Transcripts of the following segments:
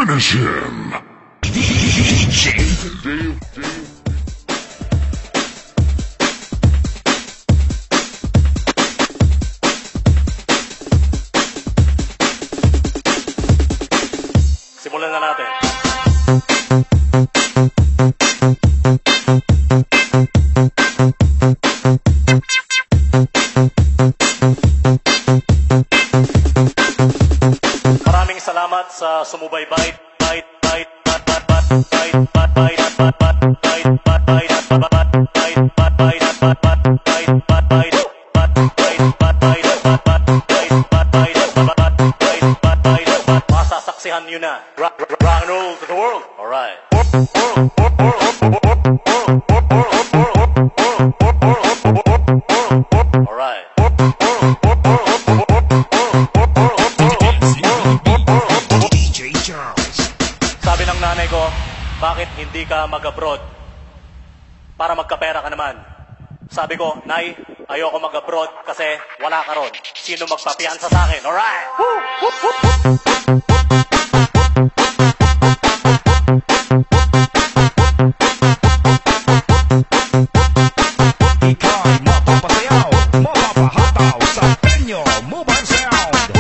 Finish him! Dave. Simulan na natin. Maraming salamat sa sumubaybay. Masasaksihan nyo na. Rock and roll to the world. Alright. Alright. DJ Charles. Sabi ng nanay ko, bakit hindi ka mag-abroad? Para magkapera ka naman. Sabi ko, Nay, ayoko mag-abroad kasi wala ka ron. Sino magpapiansa sa akin? Alright! Ika'y mapapasayaw, mapapahataw sa Penyo Mobile Sound.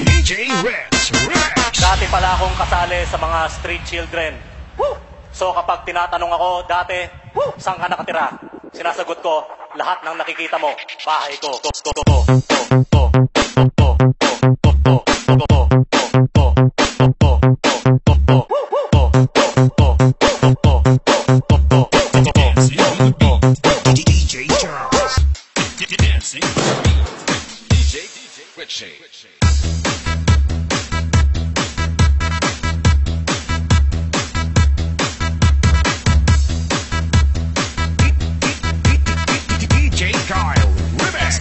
DJ Rex. Dati pala akong kasali sa mga street children. So kapag tinatanong ako dati, saan ka nakatira? Sinasagot ko, lahat ng nakikita mo, bahay ko. DJ Charles. Dancing DJ Richie. DJ Kyle. Remix.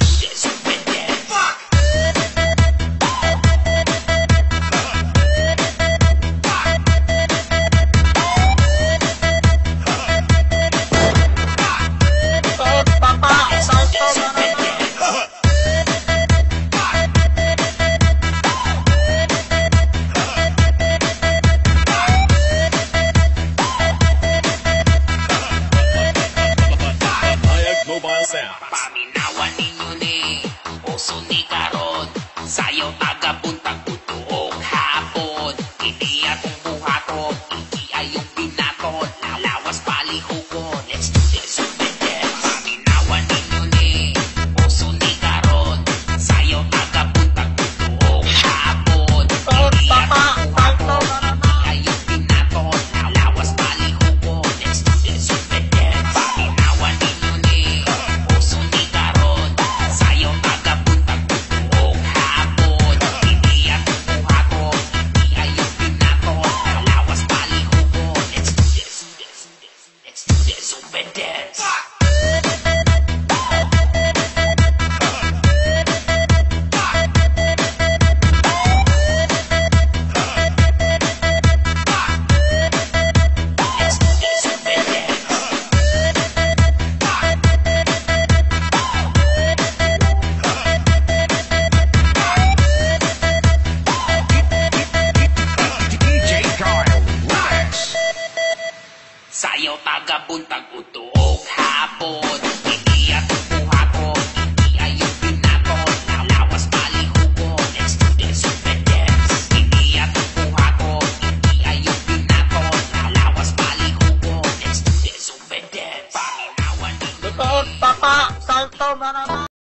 Mobile Sound. Paminawan ninyo ni Oso ni Karon. Sayo tagabuntag utuog hapon. Hindi atong buhaton, iki ayong binaton. Lalawas palihukon, let's do this with them. Paminawan ninyo ni Oso ni Karon. Sayo tagabuntag utuog hapon. Hindi atong buhaton, iki ayong binaton. Lalawas palihukon, let's do this with them. Paminawan ninyo ni Oso ni Karon. Sayo tagabuntag utuog hapon. Hindi atong buhaton, hindi ayong binaton. Lalawas palihukon, let's do this. Let's do this with dance. Let's do this with dance. DJ Kyle. Remix. Sayo tagabuntag utuog hapon.